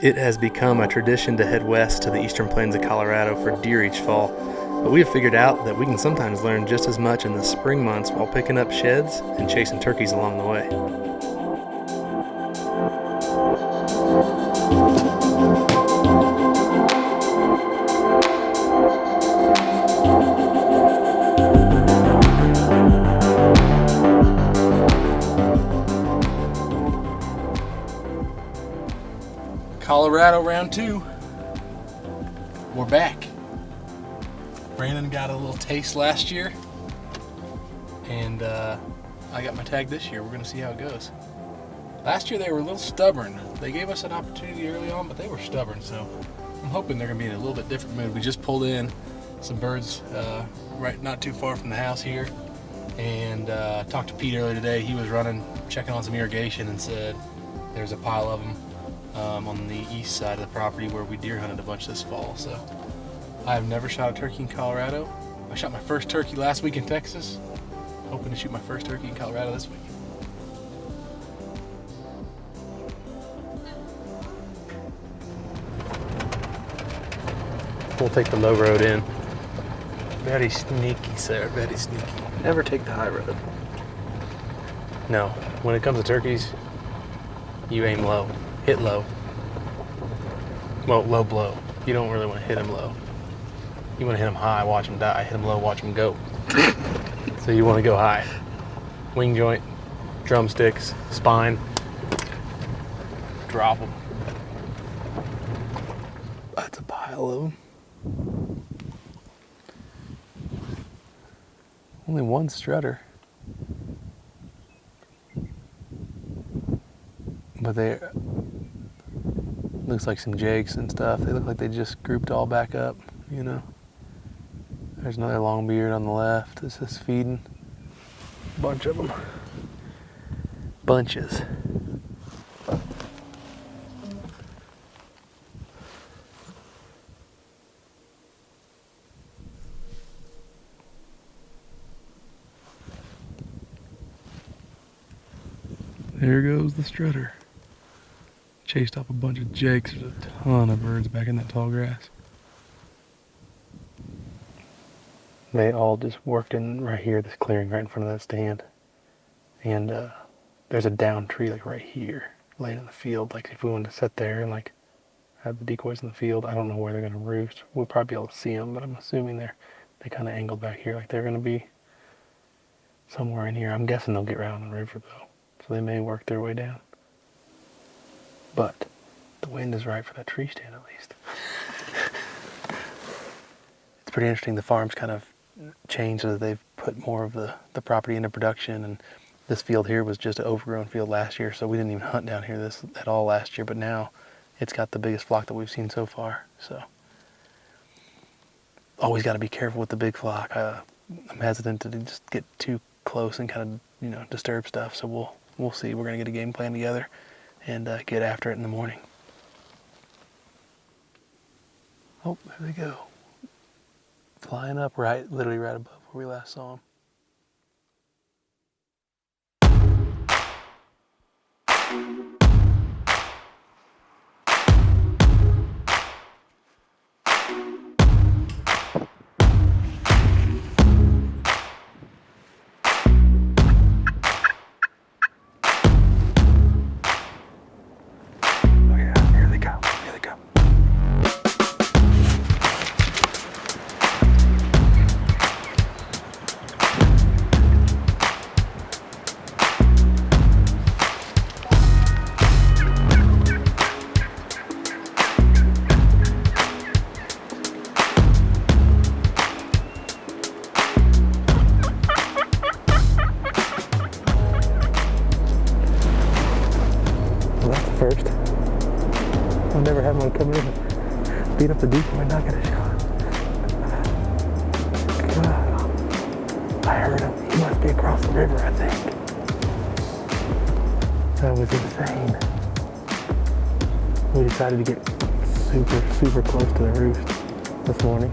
It has become a tradition to head west to the eastern plains of Colorado for deer each fall, but we have figured out that we can sometimes learn just as much in the spring months while picking up sheds and chasing turkeys along the way. Colorado round 2. We're back. Brandon got a little taste last year, and I got my tag this year. We're gonna see how it goes. Last year they were a little stubborn. They gave us an opportunity early on, but they were stubborn, so I'm hoping they're gonna be in a little bit different mood. We just pulled in some birds right not too far from the house here, and talked to Pete earlier today. He was running, checking on some irrigation, and said there's a pile of them on the east side of the property where we deer hunted a bunch this fall. So I've never shot a turkey in Colorado. I shot my first turkey last week in Texas. Hoping to shoot my first turkey in Colorado this week. We'll take the low road in. Very sneaky, sir, very sneaky. Never take the high road. No, when it comes to turkeys, you aim low. Hit low. Well, low blow. You don't really want to hit them low. You want to hit them high, watch them die. Hit them low, watch them go. So you want to go high. Wing joint, drumsticks, spine. Drop them. That's a pile of them. Only one strutter. But they looks like some jakes and stuff. They look like they just grouped all back up, you know. There's another longbeard on the left. This is feeding. Bunch of them. Bunches. There goes the strutter. Chased off a bunch of jakes. There's a ton of birds back in that tall grass. They all just worked in right here, this clearing right in front of that stand. And there's a down tree like right here, laying in the field. Like if we wanted to sit there and like have the decoys in the field, I don't know where they're gonna roost. We'll probably be able to see them, but I'm assuming they kind of angled back here, like they're gonna be somewhere in here. I'm guessing they'll get around the river though, so they may work their way down. But the wind is right for that tree stand at least. It's pretty interesting. The farm's kind of changed so that they've put more of the property into production, and this field here was just an overgrown field last year, so we didn't even hunt down here at all last year, but now it's got the biggest flock that we've seen so far. So always got to be careful with the big flock. I'm hesitant to just get too close and kind of disturb stuff, so we'll see. We're gonna get a game plan together and get after it in the morning. Oh, there they go. Flying up literally right above where we last saw them. First. I've never had one come in and beat up the decoy and not get a shot. God. I heard him. He must be across the river, I think. That was insane. We decided to get super close to the roost this morning,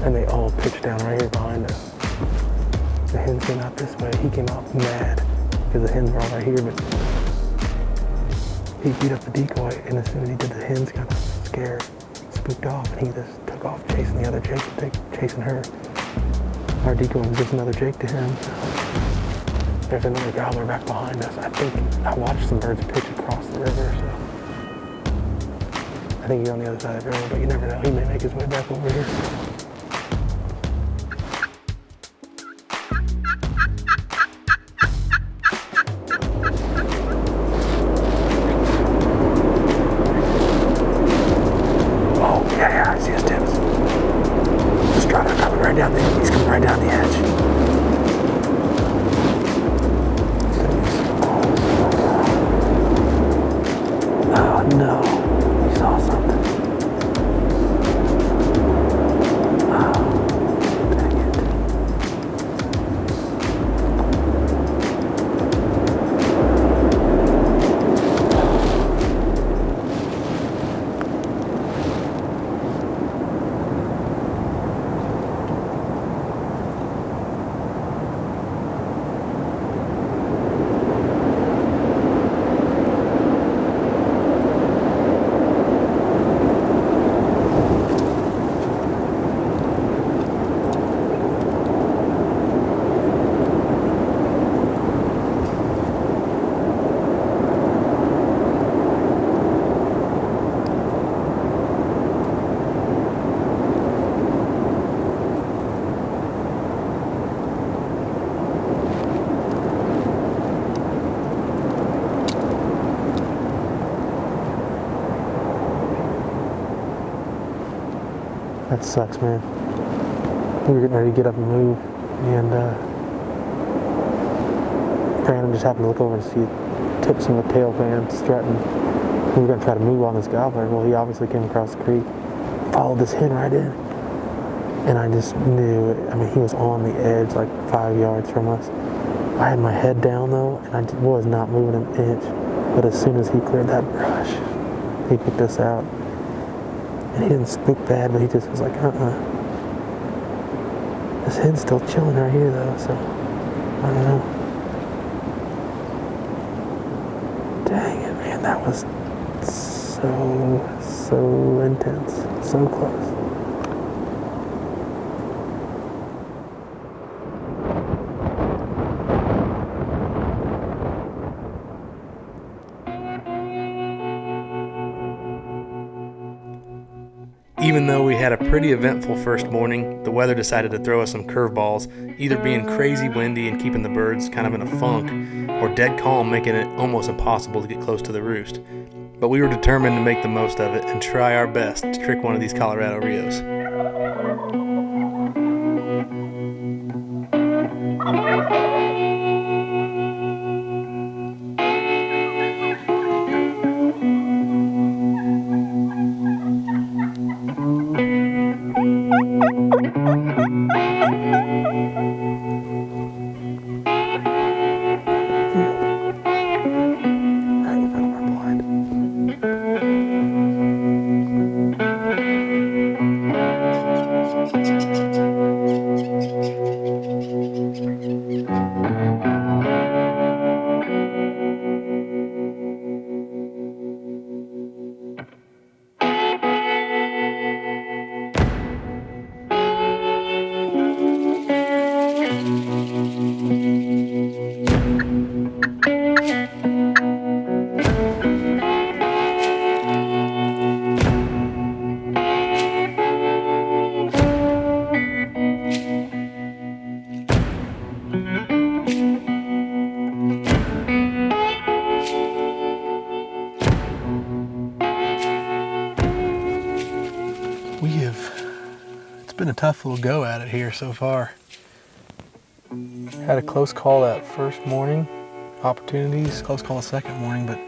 and they all pitched down right here behind us. The hens came out this way. He came out mad because the hens were all right here, but he beat up the decoy, and as soon as he did, the hens got scared, spooked off, and he just took off chasing the other jake, chasing her. Our decoy was just another jake to him. There's another gobbler back behind us. I think I watched some birds pitch across the river, so I think he's on the other side of the river, but you never know. He may make his way back over here. He's coming right down the edge. Oh no, he saw something. Oh, dang it. That sucks, man. We were getting ready to get up and move, and Brandon just happened to look over and see tips in the tail fan strutting. We were going to try to move on this gobbler. Well, he obviously came across the creek, followed this hen right in, and I just knew it. I mean, he was on the edge, like 5 yards from us. I had my head down, though, and I was not moving an inch. But as soon as he cleared that brush, he picked us out. And he didn't spook bad, but he just was like, This hen's still chilling right here, though, so I don't know. Dang it, man, that was so intense, so close. Even though we had a pretty eventful first morning, the weather decided to throw us some curveballs, either being crazy windy and keeping the birds kind of in a funk, or dead calm making it almost impossible to get close to the roost. But we were determined to make the most of it and try our best to trick one of these Colorado Rios. It's been a tough little go at it here so far. Had a close call that first morning, opportunities, close call the second morning, but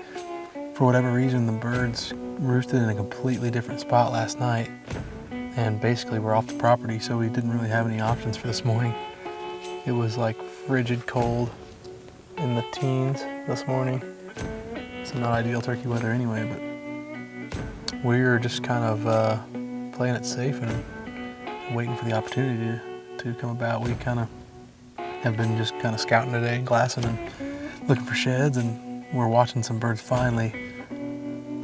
for whatever reason the birds roosted in a completely different spot last night, and basically we're off the property, so we didn't really have any options for this morning. It was like frigid cold in the teens this morning. It's not ideal turkey weather anyway, but we're just kind of playing it safe and waiting for the opportunity to come about. We kind of have been just scouting today, glassing and looking for sheds, and we're watching some birds finally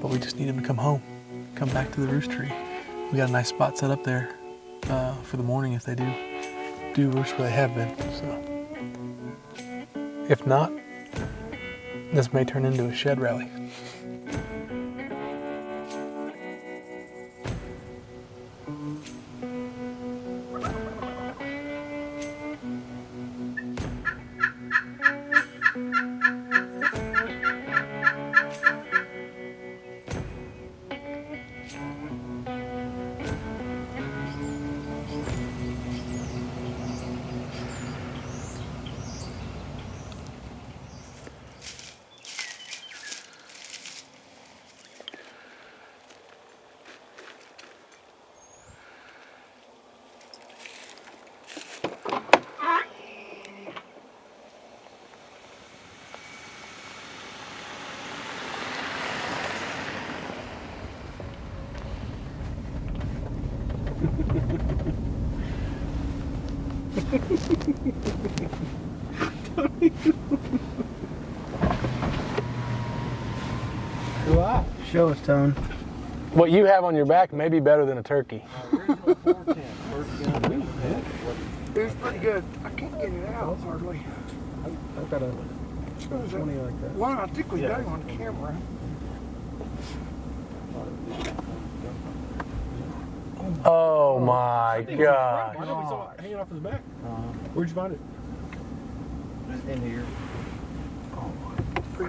but we just need him to come home, come back to the roost tree. We got a nice spot set up there for the morning if they do roost where they have been. So if not, this may turn into a shed rally. Show us, Tone. What you have on your back may be better than a turkey. It was pretty good. I can't get it out hardly. I've got a 20 like that. Well, I think we got him on camera. Oh my God. I know we saw it hanging off his back. Where'd you find it? In here.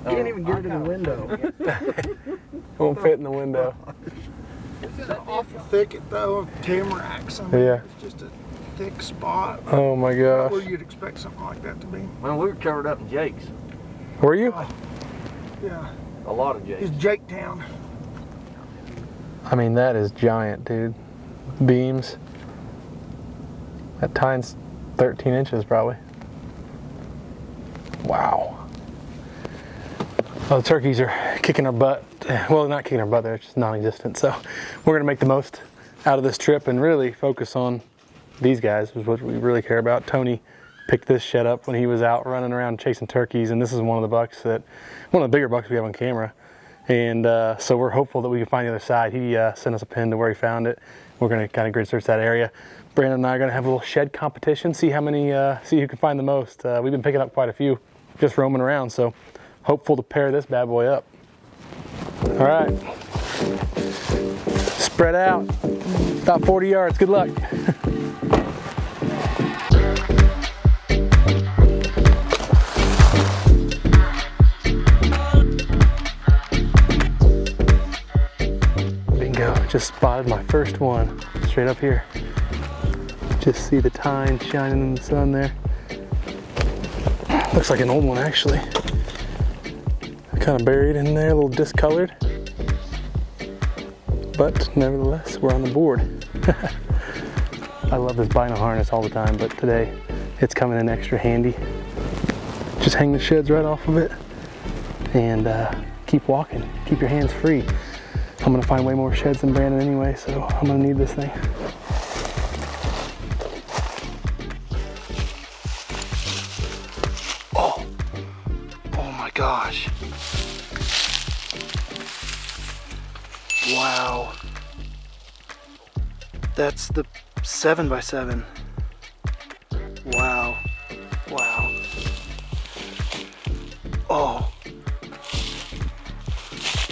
Can't even get it in the window. Won't fit in the window. It's an awful thicket though of tamaracks. I mean, Yeah. It's just a thick spot. Oh my Where gosh. you'd expect something like that to be. Man, we were covered up in jakes. Were you? Yeah. A lot of jakes. It's Jake Town. I mean, that is giant, dude. Beams. That time's 13 inches probably. Wow. Well, the turkeys are kicking our butt. Well, not kicking our butt, they're just non-existent. So we're gonna make the most out of this trip and really focus on these guys, is what we really care about. Tony picked this shed up when he was out running around chasing turkeys, and this is one of the bigger bucks we have on camera. And so we're hopeful that we can find the other side. He sent us a pin to where he found it. We're gonna kind of grid search that area. Brandon and I are gonna have a little shed competition, see who can find the most. We've been picking up quite a few just roaming around, so hopeful to pair this bad boy up. All right, spread out, about 40 yards, good luck. Bingo, just spotted my first one, straight up here. Just see the tine shining in the sun there. Looks like an old one actually. Kind of buried in there, a little discolored. But nevertheless, we're on the board. I love this bino harness all the time, but today it's coming in extra handy. Just hang the sheds right off of it and keep walking, keep your hands free. I'm gonna find way more sheds than Brandon anyway, so I'm gonna need this thing. Oh my gosh. Wow. That's the 7x7. Wow. Wow. Oh.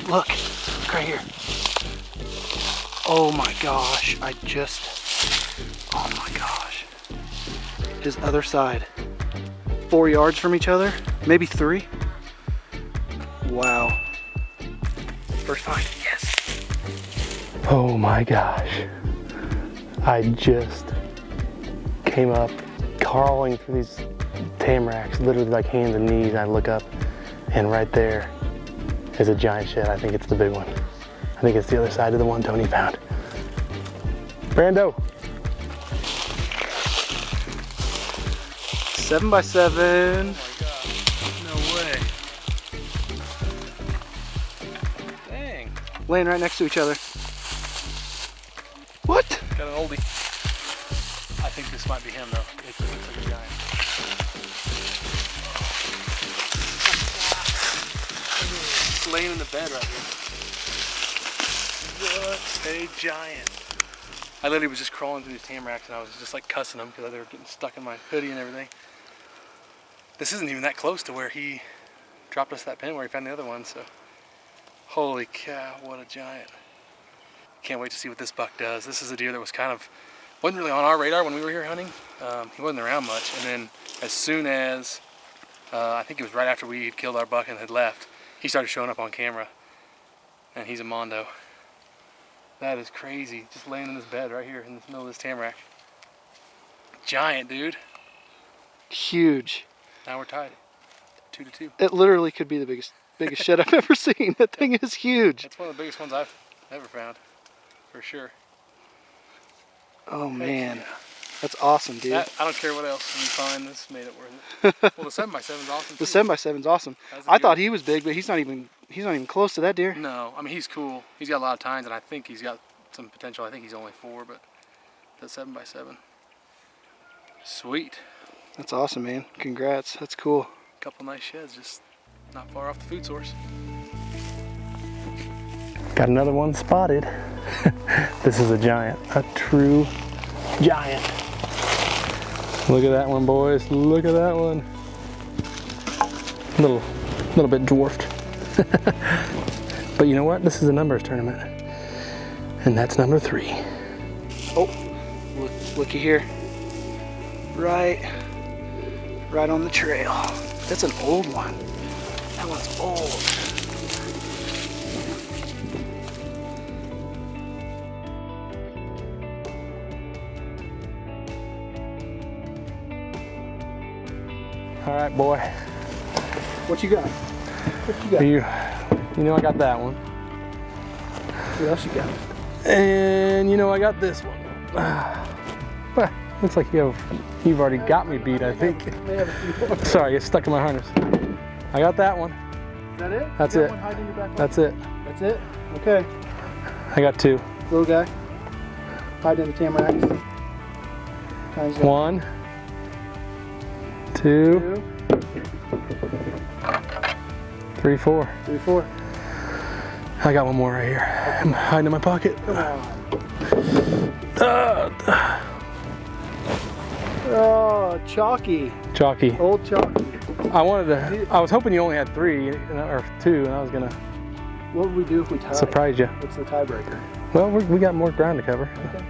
Look right here. Oh my gosh. Oh my gosh. His other side. 4 yards from each other, maybe 3. Wow. First find, yes. Oh my gosh. I just came up crawling through these tamaracks, literally like hands and knees. I look up and right there is a giant shed. I think it's the big one. I think it's the other side of the one Tony found. Brando. 7x7. No way. Dang. Laying right next to each other. What? Got an oldie. I think this might be him though. It looks like a giant. Laying in the bed right here. What a giant. I literally was just crawling through these tamaracks and I was just like cussing them because they were getting stuck in my hoodie and everything. This isn't even that close to where he dropped us that pin where he found the other one, so. Holy cow, what a giant. Can't wait to see what this buck does. This is a deer that was wasn't really on our radar when we were here hunting. He wasn't around much, and then as soon as, I think it was right after we had killed our buck and had left, he started showing up on camera, and he's a mondo. That is crazy, just laying in this bed right here in the middle of this tamarack. Giant, dude. Huge. Now we're tied, 2-2. It literally could be the biggest shed I've ever seen. That thing is huge. That's one of the biggest ones I've ever found, for sure. Oh man, Yeah. that's awesome, dude. I don't care what else we find, this made it worth it. Well, the 7x7 is awesome too. The 7x7's awesome. I thought he was big, but he's not even close to that deer. No, I mean he's cool. He's got a lot of tines, and I think he's got some potential. I think he's only 4, but that 7x7, sweet. That's awesome, man. Congrats. That's cool. Couple nice sheds, just not far off the food source. Got another one spotted. This is a giant, a true giant. Look at that one, boys. Look at that one. Little bit dwarfed. But you know what? This is a numbers tournament, and that's number 3. Oh, looky here. Right on the trail. That's an old one. That one's old. All right, boy. What you got? What you got? You know I got that one. What else you got? And you know I got this one. Well, looks like you've already got me beat, I think. May have a few more. Sorry, it's stuck in my harness. I got that one. Is that it? That's You got it. one hiding in your back pocket? That's it. That's it? Okay. I got 2. Little guy. Hide in the tamaracks. Time's up. 1, 2, 2, 3, 4. 3, 4. I got one more right here. I'm hiding in my pocket. Come on. Oh, chalky. Chalky. Old chalky. I was hoping you only had 3 or 2, and I was gonna What would we do if we tied? surprise you. What's the tiebreaker? Well, we got more ground to cover. Okay.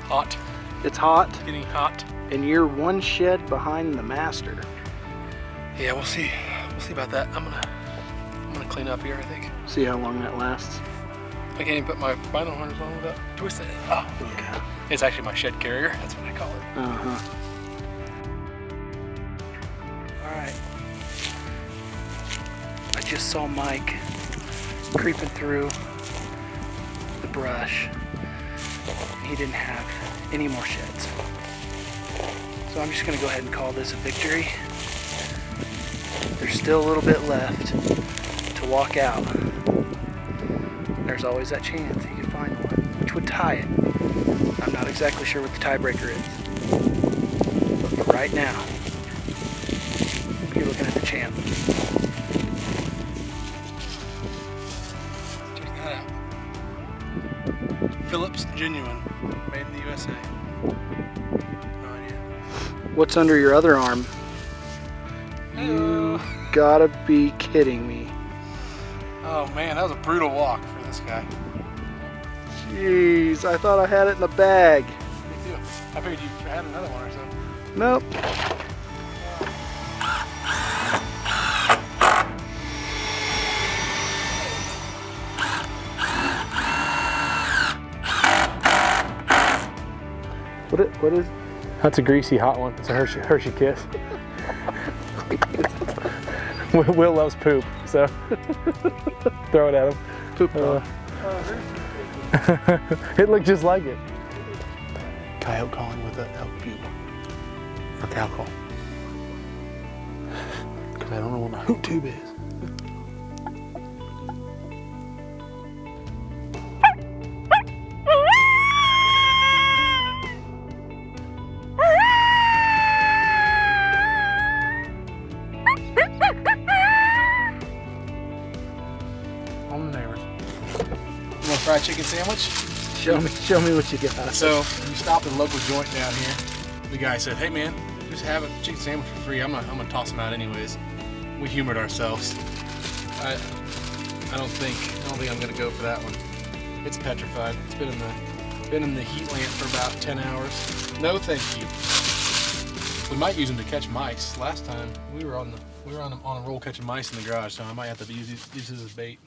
Hot, It's hot, getting hot. and you're one shed behind the master. Yeah, we'll see. We'll see about that. I'm gonna clean up here, I think. See how long that lasts. I can't even put my vinyl harness on without twisting it. Oh, Yeah. it's actually my shed carrier. That's what I call it. Uh-huh. Alright. I just saw Mike creeping through the brush. He didn't have any more sheds. So I'm just gonna go ahead and call this a victory. There's still a little bit left to walk out. There's always that chance he could find one, which would tie it. I'm not exactly sure what the tiebreaker is. But for right now, you're looking at the champ. Check that out. Phillips Genuine, made in the USA. No idea. What's under your other arm? Hello. Gotta be kidding me. Oh man, that was a brutal walk for this guy. Jeez, I thought I had it in the bag. Me too. I figured you had another one or something. Nope. What is? That's a greasy hot one. It's a Hershey Kiss. Will loves poop, so throw it at him. Poop It looked just like it. Coyote calling with an elk bugle. Or cow call. Because I don't know where my hoot tube is. fried chicken sandwich? Show me what you got. So we stopped at a local joint down here. The guy said, "Hey man, just have a chicken sandwich for free. I'm gonna toss them out anyways." We humored ourselves. I don't think I'm gonna go for that one. It's petrified. It's been in the heat lamp for about 10 hours. No, thank you. We might use them to catch mice. Last time we were on a roll catching mice in the garage, so I might have to use this as bait.